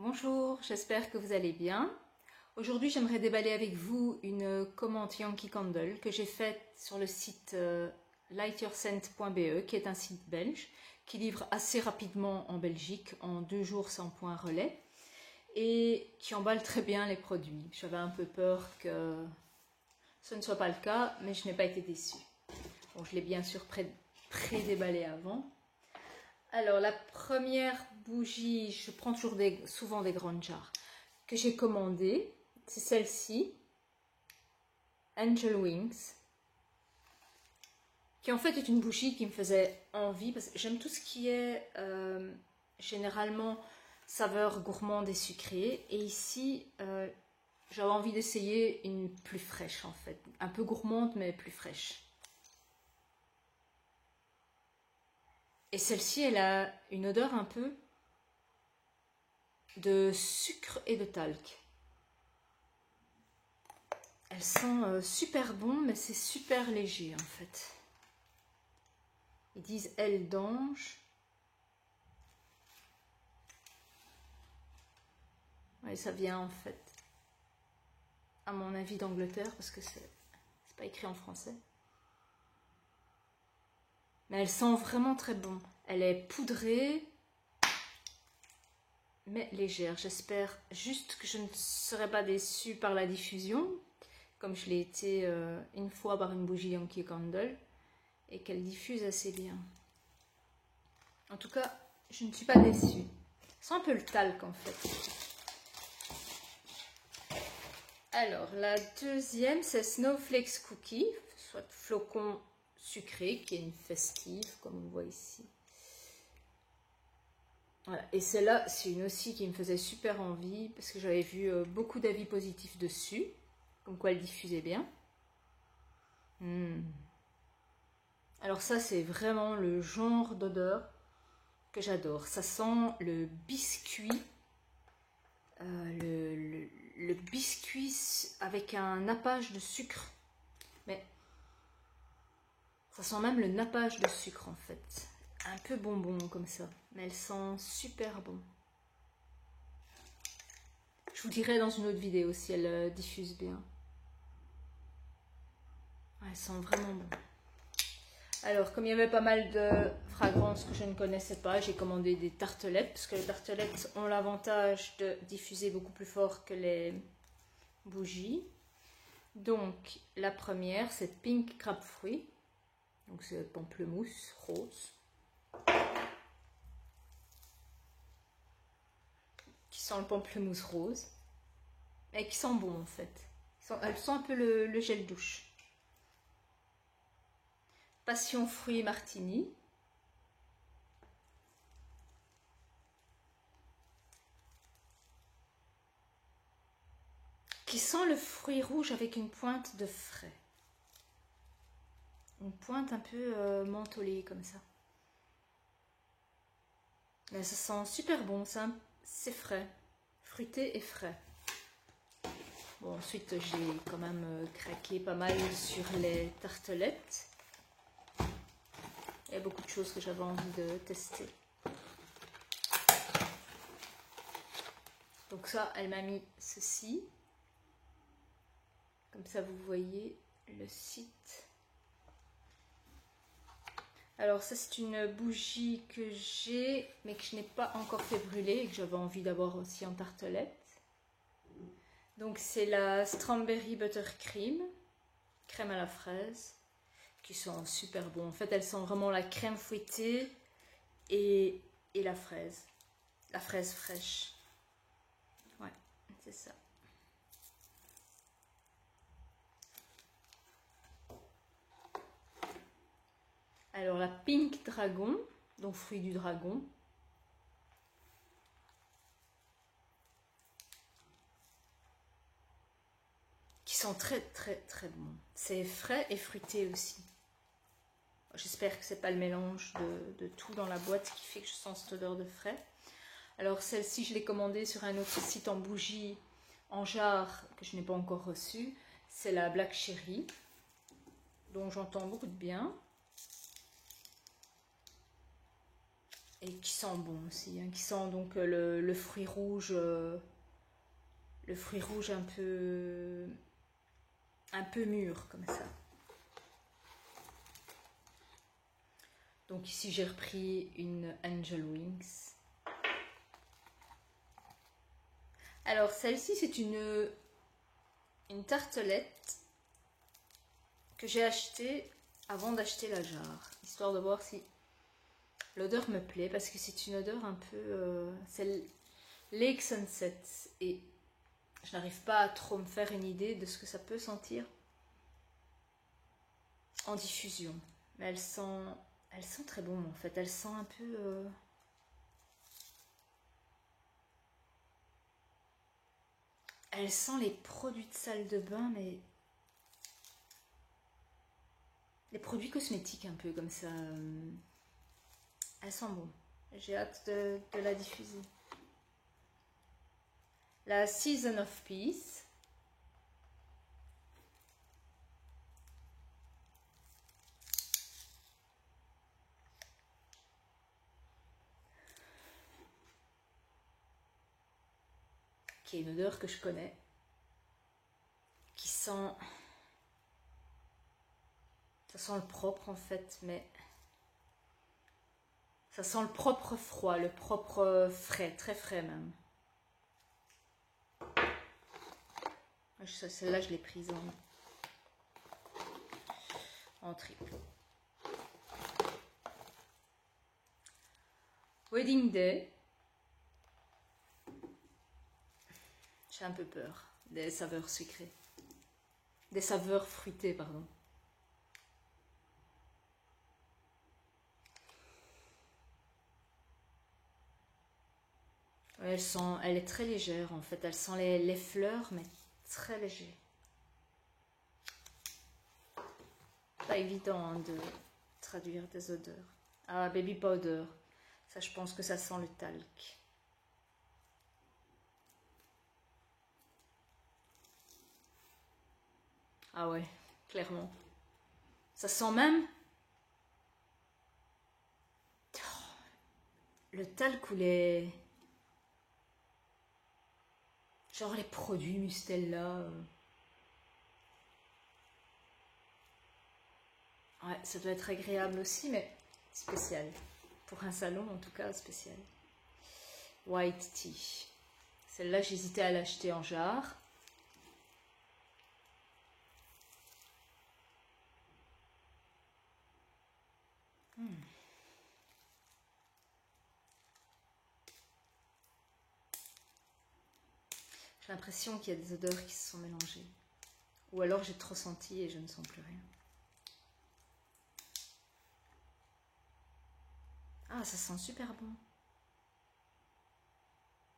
Bonjour, j'espère que vous allez bien. Aujourd'hui, j'aimerais déballer avec vous une commande Yankee Candle que j'ai faite sur le site lightyourcent.be, qui est un site belge qui livre assez rapidement en Belgique, en 2 jours sans point relais, et qui emballe très bien les produits. J'avais un peu peur que ce ne soit pas le cas, mais je n'ai pas été déçue. Bon, je l'ai bien sûr pré-déballé avant. Alors, la première bougie, je prends toujours souvent des grandes jarres, que j'ai commandée, c'est celle-ci, Angel Wings, qui en fait est une bougie qui me faisait envie, parce que j'aime tout ce qui est généralement saveur gourmande et sucrée, et ici, j'avais envie d'essayer une plus fraîche en fait, un peu gourmande mais plus fraîche. Et celle-ci, elle a une odeur un peu de sucre et de talc. Elle sent super bon, mais c'est super léger en fait. Ils disent aile d'ange. Ouais, ça vient en fait, à mon avis, d'Angleterre, parce que c'est pas écrit en français. Mais elle sent vraiment très bon. Elle est poudrée, mais légère. J'espère juste que je ne serai pas déçue par la diffusion, comme je l'ai été une fois par une bougie Yankee Candle, et qu'elle diffuse assez bien. En tout cas, je ne suis pas déçue. C'est un peu le talc en fait. Alors, la deuxième, c'est Snowflakes Cookie, soit flocon sucré, qui est une festive, comme on voit ici. Voilà. Et celle-là, c'est une aussi qui me faisait super envie, parce que j'avais vu beaucoup d'avis positifs dessus, comme quoi elle diffusait bien. Alors ça, c'est vraiment le genre d'odeur que j'adore. Ça sent le biscuit, le biscuit avec un nappage de sucre. Mais ça sent même le nappage de sucre en fait. Un peu bonbon comme ça. Mais elle sent super bon. Je vous dirai dans une autre vidéo si elle diffuse bien. Elle sent vraiment bon. Alors, comme il y avait pas mal de fragrances que je ne connaissais pas, j'ai commandé des tartelettes, parce que les tartelettes ont l'avantage de diffuser beaucoup plus fort que les bougies. Donc, la première, c'est Pink Crab Fruit. Donc, c'est pamplemousse rose. Qui sent le pamplemousse rose. Et qui sent bon, en fait. Elle sent un peu le gel douche. Passion fruit martini. Qui sent le fruit rouge avec une pointe de frais. Une pointe un peu mentholée comme ça. Mais ça sent super bon, c'est frais. Fruité et frais. Bon, ensuite j'ai quand même craqué pas mal sur les tartelettes. Il y a beaucoup de choses que j'avais envie de tester. Donc ça, elle m'a mis ceci. Comme ça, vous voyez le site. Alors ça, c'est une bougie que j'ai, mais que je n'ai pas encore fait brûler et que j'avais envie d'avoir aussi en tartelette. Donc c'est la Strawberry Buttercream, crème à la fraise, qui sent super bon. En fait, elle sent vraiment la crème fouettée et la fraise fraîche. Ouais, c'est ça. Alors la Pink Dragon, donc fruit du dragon. Qui sent très très très bon. C'est frais et fruité aussi. J'espère que c'est pas le mélange de tout dans la boîte qui fait que je sens cette odeur de frais. Alors celle-ci, je l'ai commandée sur un autre site en bougie, en jarre, que je n'ai pas encore reçu. C'est la Black Cherry, dont j'entends beaucoup de bien. et qui sent bon aussi, hein, qui sent donc le fruit rouge un peu mûr comme ça. Donc ici j'ai repris une Angel Wings. Alors celle-ci c'est une tartelette que j'ai achetée avant d'acheter la jarre, histoire de voir si l'odeur me plaît, parce que c'est une odeur un peu... c'est Lake Sunset, et je n'arrive pas à trop me faire une idée de ce que ça peut sentir en diffusion. Mais elle sent très bon en fait, elle sent un peu... Elle sent les produits de salle de bain, mais... les produits cosmétiques un peu comme ça. Elle sent bon. J'ai hâte de la diffuser. La Season of Peace. Qui est une odeur que je connais. Qui sent... ça sent le propre en fait, mais... ça sent le propre froid, le propre frais, très frais même. Celle-là, je l'ai prise en triple. Wedding Day. J'ai un peu peur des saveurs sucrées. Des saveurs fruitées, pardon. Ouais, elle est très légère en fait. Elle sent les fleurs, mais très léger. Pas évident hein, de traduire des odeurs. Ah, baby powder. Ça, je pense que ça sent le talc. Ah ouais, clairement. Ça sent même... le talc ou les... genre les produits Mustela. Ouais, ça doit être agréable aussi, mais spécial. Pour un salon, en tout cas, spécial. White Tea. Celle-là, j'hésitais à l'acheter en jarre. J'ai l'impression qu'il y a des odeurs qui se sont mélangées. Ou alors j'ai trop senti et je ne sens plus rien. Ah, ça sent super bon.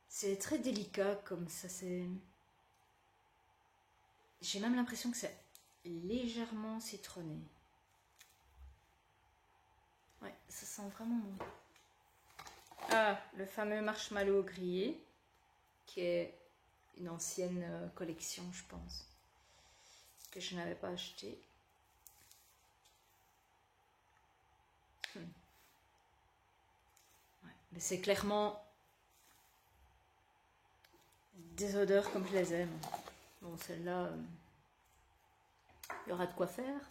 C'est très délicat comme ça, c'est... j'ai même l'impression que c'est légèrement citronné. Ouais, ça sent vraiment bon. Ah, le fameux marshmallow grillé, qui est une ancienne collection, je pense, que je n'avais pas acheté. Ouais, mais c'est clairement des odeurs comme je les aime. Bon, celle-là, il y aura de quoi faire.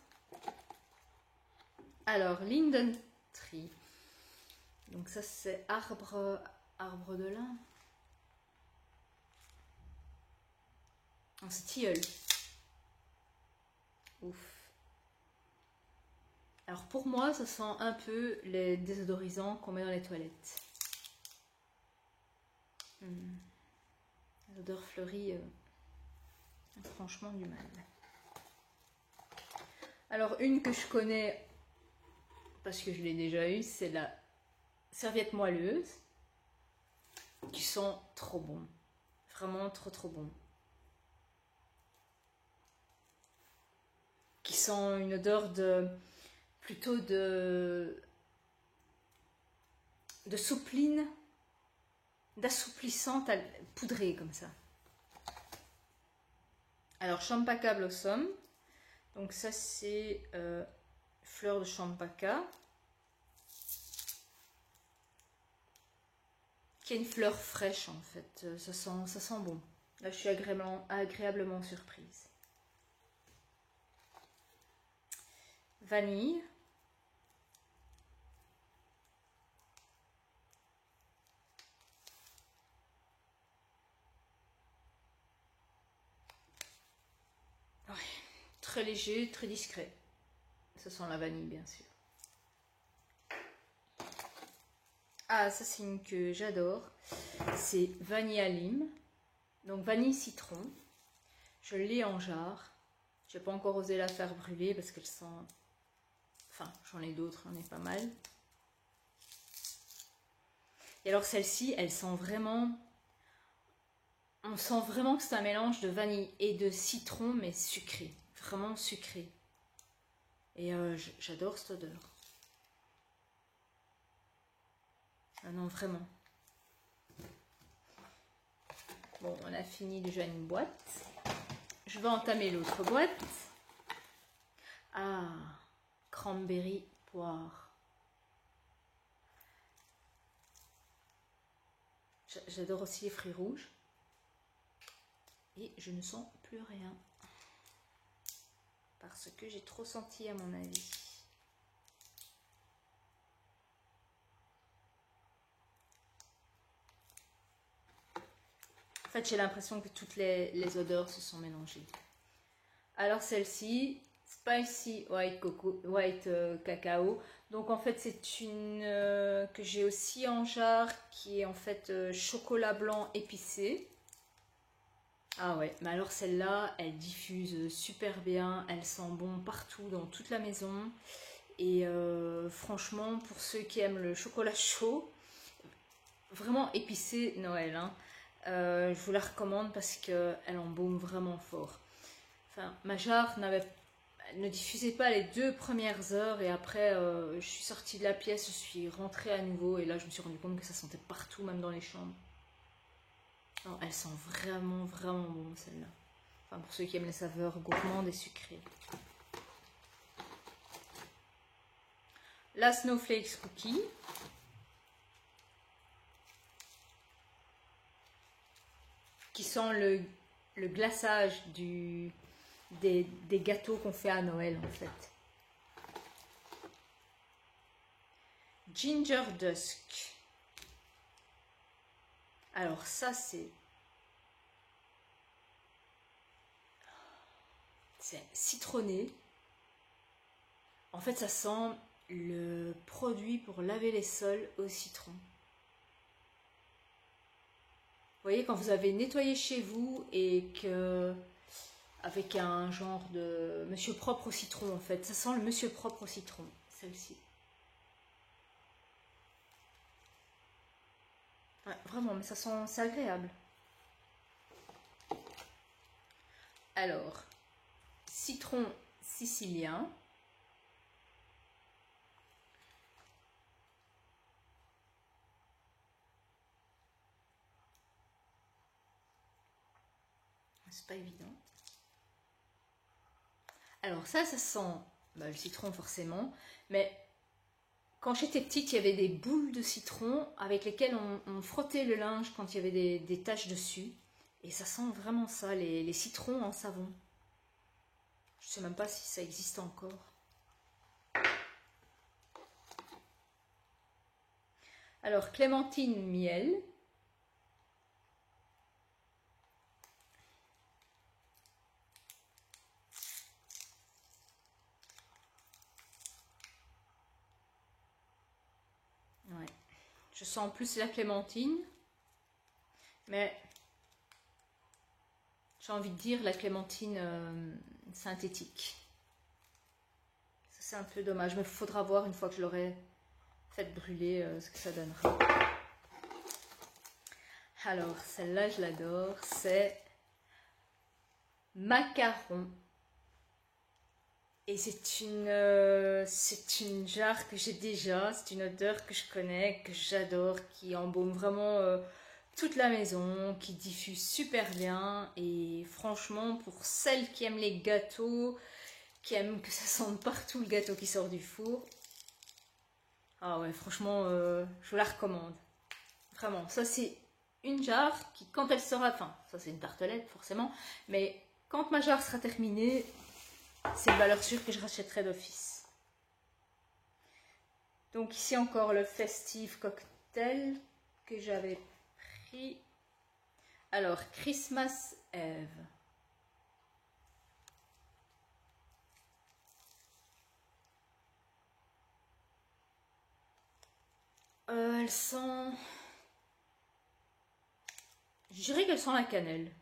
Alors, Linden Tree. Donc ça, c'est arbre de lin. Oh, c'est tilleul. Ouf. Alors pour moi, ça sent un peu les désodorisants qu'on met dans les toilettes. Les odeurs fleuries, franchement du mal. Alors une que je connais, parce que je l'ai déjà eue, c'est la serviette moelleuse, qui sent trop bon. Vraiment trop bon. Qui sent une odeur plutôt de soupline, d'assouplissante poudrée comme ça. Alors Champaca Blossom, donc ça c'est fleur de Champaca. qu'il y a une fleur fraîche en fait. Ça sent bon. Là, je suis agréablement surprise. Vanille. Ouais, très léger, très discret. Ça sent la vanille, bien sûr. Ah, ça c'est une que j'adore. C'est vanille à lime. Donc vanille citron. Je l'ai en jarre. Je n'ai pas encore osé la faire brûler parce qu'elle sent... Enfin, j'en ai d'autres, j'en ai pas mal. Et alors celle-ci, elle sent vraiment... On sent vraiment que c'est un mélange de vanille et de citron, mais sucré. Vraiment sucré. Et j'adore cette odeur. Ah non, vraiment. Bon, on a fini déjà une boîte. Je vais entamer l'autre boîte. Ah, cranberry poire. J'adore aussi les fruits rouges. Et je ne sens plus rien. Parce que j'ai trop senti à mon avis. En fait, j'ai l'impression que toutes les odeurs se sont mélangées. Alors celle-ci, Spicy White Cacao. Donc en fait, c'est une que j'ai aussi en jarre, qui est en fait chocolat blanc épicé. Ah ouais, mais alors celle-là, elle diffuse super bien, elle sent bon partout dans toute la maison. Et franchement, pour ceux qui aiment le chocolat chaud, vraiment épicé Noël, hein, je vous la recommande parce qu'elle embaume vraiment fort. Enfin, ma jarre ne diffusait pas les 2 premières heures et après je suis sortie de la pièce, je suis rentrée à nouveau et là je me suis rendu compte que ça sentait partout, même dans les chambres. Non, elle sent vraiment bon celle-là. Enfin, pour ceux qui aiment les saveurs gourmandes et sucrées. La Snowflakes Cookie. Qui sent le glaçage des gâteaux qu'on fait à Noël en fait. Ginger Dusk. Alors ça c'est citronné. En fait ça sent le produit pour laver les sols au citron. Vous voyez, quand vous avez nettoyé chez vous et que avec un genre de monsieur propre au citron en fait, ça sent le monsieur propre au citron, celle-ci. Ouais, vraiment, mais ça sent, c'est agréable. Alors, citron sicilien. C'est pas évident. Alors ça sent le citron forcément, mais quand j'étais petite, il y avait des boules de citron avec lesquelles on frottait le linge quand il y avait des taches dessus. Et ça sent vraiment ça, les citrons en savon. Je sais même pas si ça existe encore. Alors, clémentine miel. Ouais. Je sens plus la clémentine. Mais j'ai envie de dire la clémentine synthétique. C'est un peu dommage, mais il faudra voir une fois que je l'aurai fait brûler ce que ça donnera. Alors, celle-là, je l'adore. C'est macaron. Et c'est une jarre que j'ai déjà. C'est une odeur que je connais, que j'adore, qui embaume vraiment toute la maison, qui diffuse super bien. Et franchement, pour celles qui aiment les gâteaux, qui aiment que ça sente partout le gâteau qui sort du four. Ah ouais, franchement, je vous la recommande. Vraiment, ça c'est une jarre qui, quand elle sera... Enfin, ça c'est une tartelette forcément, mais quand ma jarre sera terminée, c'est une valeur sûre que je rachèterai d'office. Donc ici encore le Festive Cocktail que j'avais pris. Alors, Christmas Eve. Elles sent... Je dirais qu'elles sent la cannelle.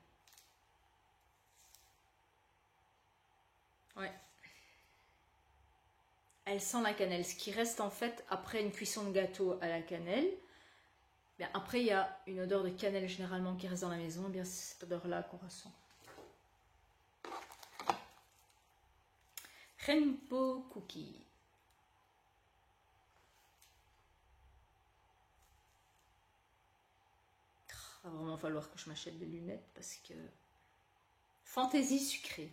Ouais. Elle sent la cannelle. Ce qui reste en fait après une cuisson de gâteau à la cannelle. Bien, après, il y a une odeur de cannelle généralement qui reste dans la maison. Bien, c'est cette odeur-là qu'on ressent. Rainbow Cookie. Il va vraiment falloir que je m'achète des lunettes parce que... Fantaisie sucrée.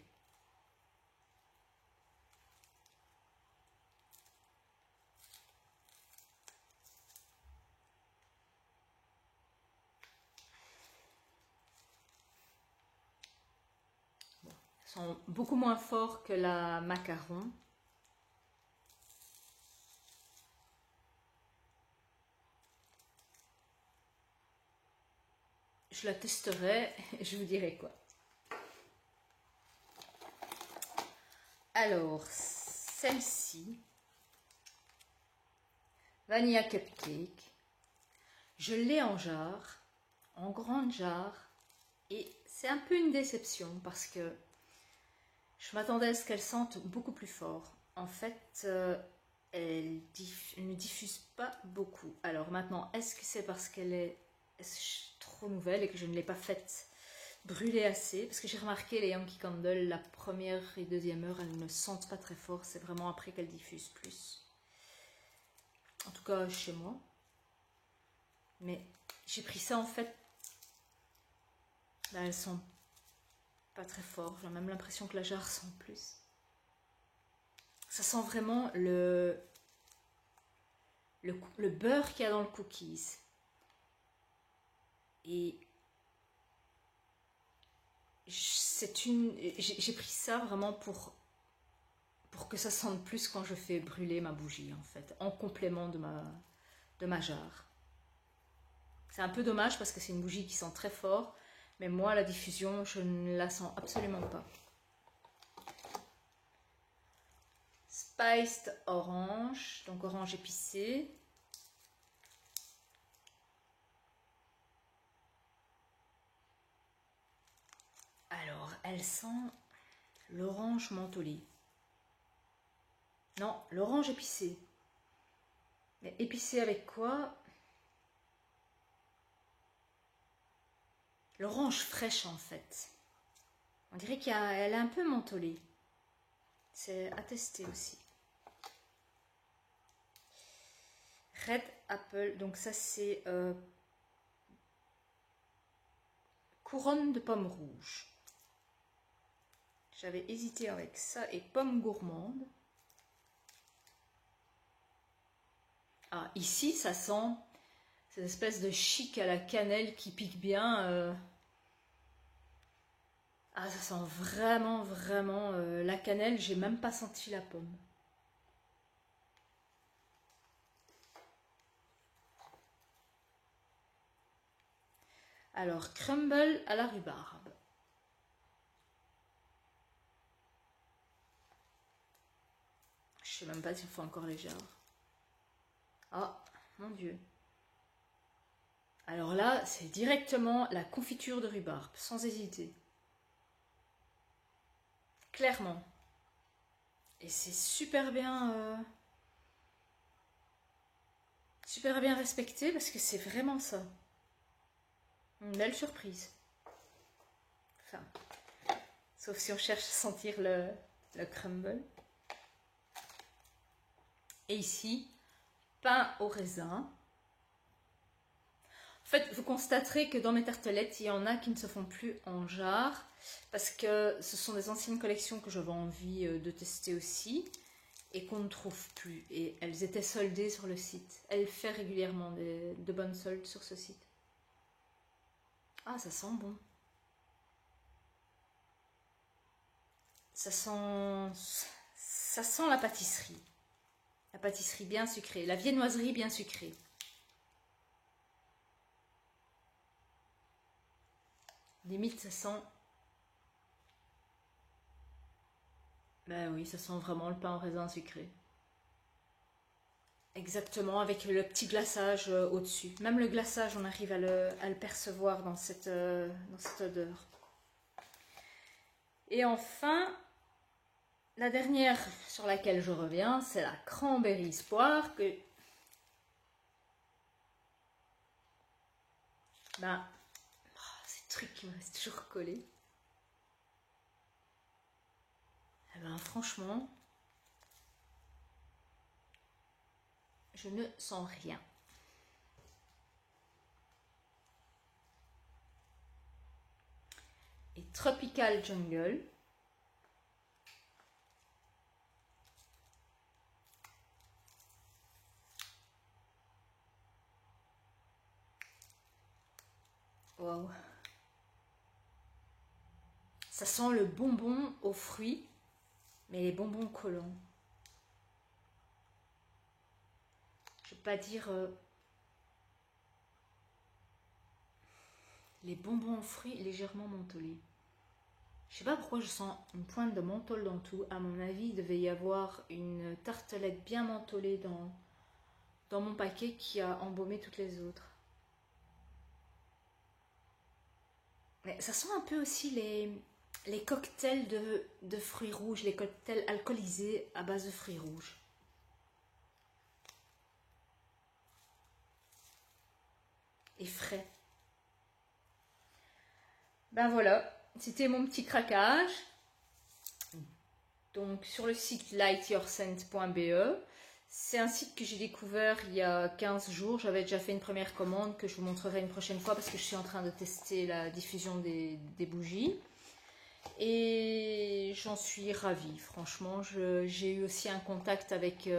Sont beaucoup moins forts que la macaron. Je la testerai et je vous dirai quoi. Alors, celle-ci, Vanilla Cupcake, je l'ai en jarre, en grande jarre, et c'est un peu une déception parce que je m'attendais à ce qu'elle sente beaucoup plus fort. En fait, elle ne diffuse pas beaucoup. Alors maintenant, est-ce que c'est parce qu'elle est trop nouvelle et que je ne l'ai pas faite brûler assez? Parce que j'ai remarqué les Yankee Candle, la première et deuxième heure, elles ne sentent pas très fort. C'est vraiment après qu'elles diffusent plus. En tout cas, chez moi. Mais j'ai pris ça en fait. Là, elles sont pas très fort. J'ai même l'impression que la jarre sent plus. Ça sent vraiment le beurre qu'il y a dans le cookies. Et j'ai pris ça vraiment pour que ça sente plus quand je fais brûler ma bougie en fait, en complément de ma jarre. C'est un peu dommage parce que c'est une bougie qui sent très fort, mais moi la diffusion je ne la sens absolument pas. Spiced orange, donc orange épicé. Alors, elle sent l'orange mentholé. Non, l'orange épicé. Mais épicé avec quoi? L'orange fraîche en fait. On dirait qu'elle est un peu mentholée. C'est à tester aussi. Red Apple, donc ça c'est couronne de pommes rouges. J'avais hésité avec ça et pommes gourmandes. Ah, ici ça sent cette espèce de chic à la cannelle qui pique bien. Ah, ça sent vraiment, vraiment la cannelle. J'ai même pas senti la pomme. Alors, crumble à la rhubarbe. Je sais même pas s'il faut encore les jarres. Ah, mon Dieu. Alors là, c'est directement la confiture de rhubarbe, sans hésiter. Clairement. Et c'est super bien respecté parce que c'est vraiment ça. Une belle surprise. Enfin, sauf si on cherche à sentir le crumble. Et ici, pain au raisin. En fait, vous constaterez que dans mes tartelettes, il y en a qui ne se font plus en jarre parce que ce sont des anciennes collections que j'avais envie de tester aussi. et qu'on ne trouve plus. Et elles étaient soldées sur le site. Elle fait régulièrement de bonnes soldes sur ce site. Ah, ça sent bon. Ça sent la pâtisserie. La pâtisserie bien sucrée. La viennoiserie bien sucrée. Limite, ça sent... Ben oui, ça sent vraiment le pain au raisin sucré. Exactement, avec le petit glaçage au-dessus. Même le glaçage, on arrive à le percevoir dans cette odeur. Et enfin, la dernière sur laquelle je reviens, c'est la cranberry poire que... Ben, ces trucs qui me restent toujours collés. Eh ben, franchement, je ne sens rien. Et Tropical Jungle. Wow. Ça sent le bonbon aux fruits, mais les bonbons collants. Je ne veux pas dire... les bonbons aux fruits légèrement mentholés. Je sais pas pourquoi je sens une pointe de menthol dans tout. À mon avis, il devait y avoir une tartelette bien mentholée dans mon paquet qui a embaumé toutes les autres. Mais ça sent un peu aussi les cocktails de fruits rouges, les cocktails alcoolisés à base de fruits rouges. Et frais. Ben voilà, c'était mon petit craquage. Donc sur le site lightYourScent.be. C'est un site que j'ai découvert il y a 15 jours. J'avais déjà fait une première commande que je vous montrerai une prochaine fois parce que je suis en train de tester la diffusion des bougies. Et j'en suis ravie. Franchement, j'ai eu aussi un contact avec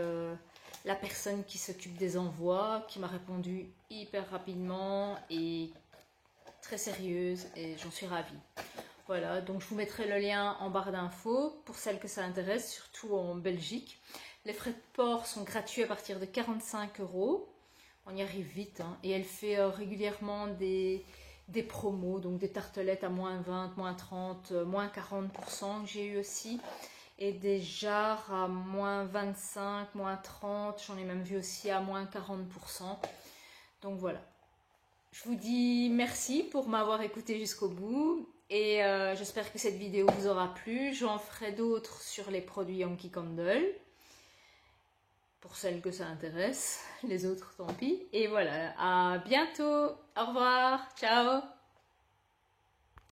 la personne qui s'occupe des envois, qui m'a répondu hyper rapidement et très sérieuse. Et j'en suis ravie. Voilà, donc je vous mettrai le lien en barre d'infos pour celles que ça intéresse, surtout en Belgique. Les frais de port sont gratuits à partir de 45 €. On y arrive vite. Hein. Et elle fait régulièrement des promos, donc des tartelettes à moins 20, moins 30, moins 40% que j'ai eu aussi. Et des jarres à moins 25, moins 30. J'en ai même vu aussi à moins 40%. Donc voilà. Je vous dis merci pour m'avoir écouté jusqu'au bout. Et j'espère que cette vidéo vous aura plu. J'en ferai d'autres sur les produits Yankee Candle. Pour celles que ça intéresse. Les autres, tant pis. Et voilà, à bientôt. Au revoir. Ciao.